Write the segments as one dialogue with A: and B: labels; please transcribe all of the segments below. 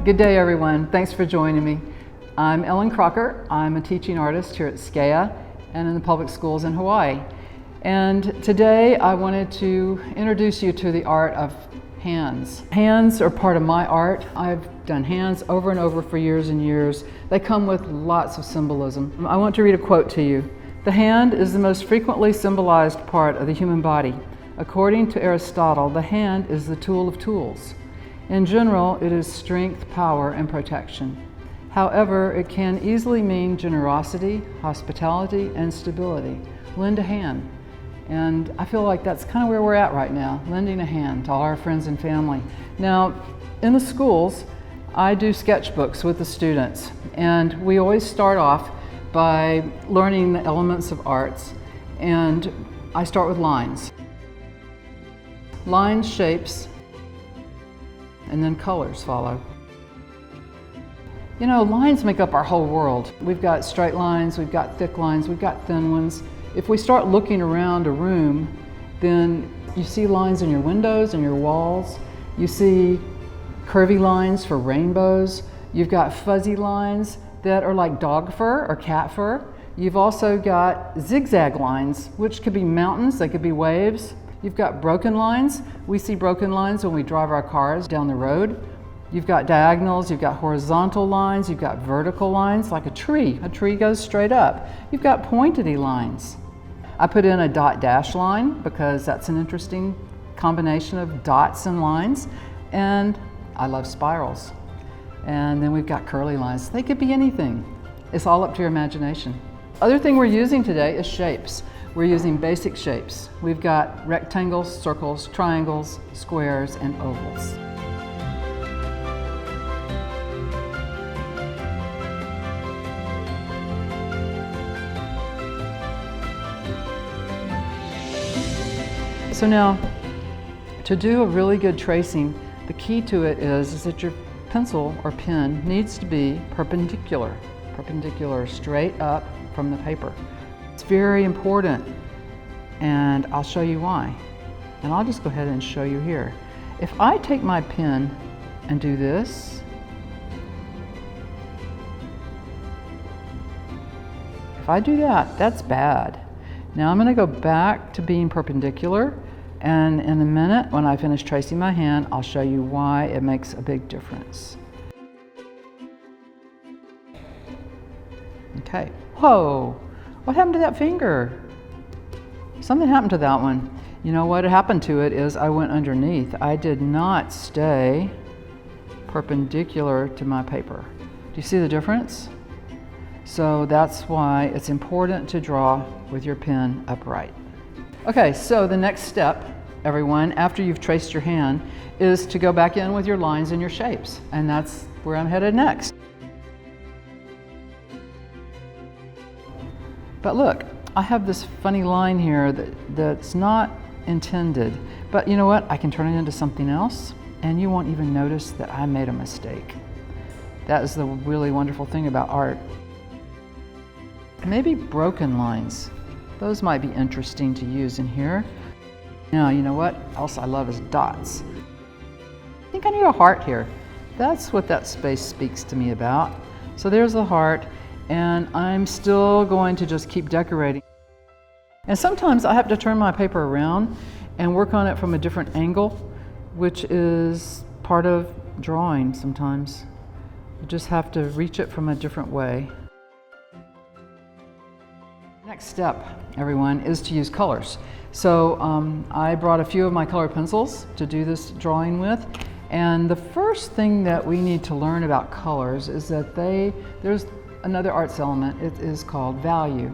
A: Good day, everyone. Thanks for joining me. I'm Ellen Crocker. I'm a teaching artist here at SKEA and in the public schools in Hawaii. And today I wanted to introduce you to the art of hands. Hands are part of my art. I've done hands over and over for years and years. They come with lots of symbolism. I want to read a quote to you. The hand is the most frequently symbolized part of the human body. According to Aristotle, the hand is the tool of tools. In general, it is strength, power, and protection. However, it can easily mean generosity, hospitality, and stability. Lend a hand. And I feel like that's kind of where we're at right now, lending a hand to all our friends and family. Now, in the schools, I do sketchbooks with the students, and we always start off by learning the elements of arts, and I start with lines. Lines, shapes, and then colors follow. You know, lines make up our whole world. We've got straight lines, we've got thick lines, we've got thin ones. If we start looking around a room, then you see lines in your windows and your walls. You see curvy lines for rainbows. You've got fuzzy lines that are like dog fur or cat fur. You've also got zigzag lines, which could be mountains, they could be waves. You've got broken lines. We see broken lines when we drive our cars down the road. You've got diagonals, you've got horizontal lines, you've got vertical lines like a tree. A tree goes straight up. You've got pointy lines. I put in a dot dash line because that's an interesting combination of dots and lines. And I love spirals. And then we've got curly lines. They could be anything. It's all up to your imagination. Other thing we're using today is shapes. We're using basic shapes. We've got rectangles, circles, triangles, squares, and ovals. So now, to do a really good tracing, the key to it is that your pencil or pen needs to be perpendicular straight up from the paper. It's very important, and I'll show you why. And I'll just go ahead and show you here. If I take my pen and do this, if I do that, that's bad. Now I'm going to go back to being perpendicular, and in a minute when I finish tracing my hand, I'll show you why it makes a big difference. Okay. Whoa! What happened to that finger? Something happened to that one. You know what happened to it is I went underneath. I did not stay perpendicular to my paper. Do you see the difference? So that's why it's important to draw with your pen upright. Okay, so the next step, everyone, after you've traced your hand, is to go back in with your lines and your shapes. And that's where I'm headed next. But look, I have this funny line here that's not intended. But you know what? I can turn it into something else, and you won't even notice that I made a mistake. That is the really wonderful thing about art. Maybe broken lines. Those might be interesting to use in here. Now, you know what else I love is dots. I think I need a heart here. That's what that space speaks to me about. So there's the heart, and I'm still going to just keep decorating. And sometimes I have to turn my paper around and work on it from a different angle, which is part of drawing sometimes. You just have to reach it from a different way. Next step, everyone, is to use colors. So I brought a few of my colored pencils to do this drawing with. And the first thing that we need to learn about colors is that there's another arts element. It is called value.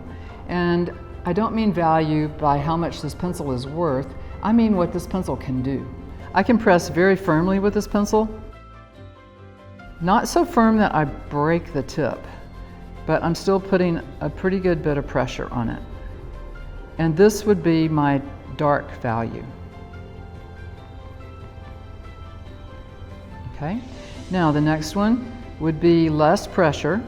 A: And I don't mean value by how much this pencil is worth. I mean what this pencil can do. I can press very firmly with this pencil. Not so firm that I break the tip, but I'm still putting a pretty good bit of pressure on it. And this would be my dark value. Okay, now the next one would be less pressure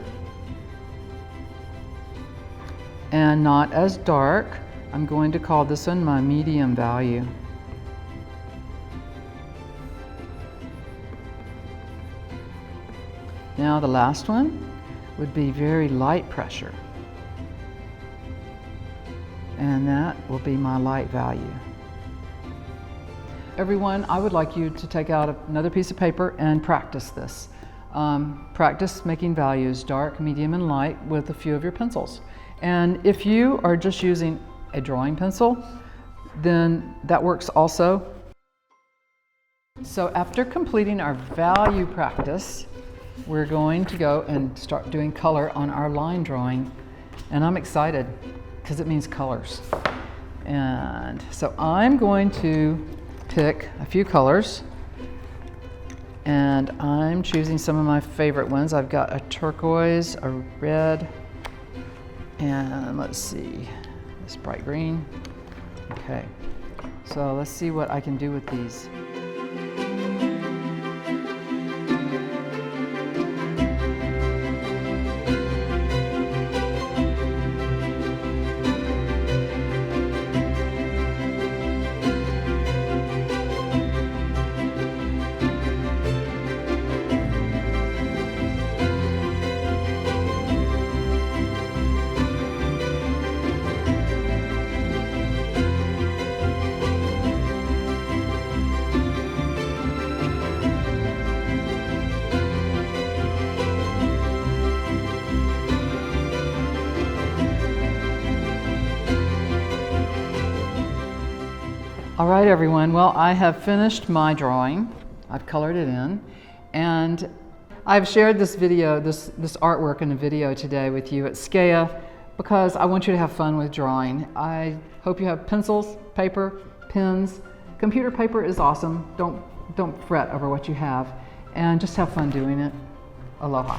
A: and not as dark. I'm going to call this one my medium value. Now the last one would be very light pressure. And that will be my light value. Everyone, I would like you to take out another piece of paper and practice this. Practice making values dark, medium, and light with a few of your pencils. And if you are just using a drawing pencil, then that works also. So after completing our value practice, we're going to go and start doing color on our line drawing. And I'm excited because it means colors. And so I'm going to pick a few colors, and I'm choosing some of my favorite ones. I've got a turquoise, a red, and let's see, this bright green. Okay, so let's see what I can do with these. All right, everyone. Well, I have finished my drawing. I've colored it in, and I've shared this video, this artwork in a video today with you at SKEA because I want you to have fun with drawing. I hope you have pencils, paper, pens. Computer paper is awesome. Don't fret over what you have, and just have fun doing it. Aloha.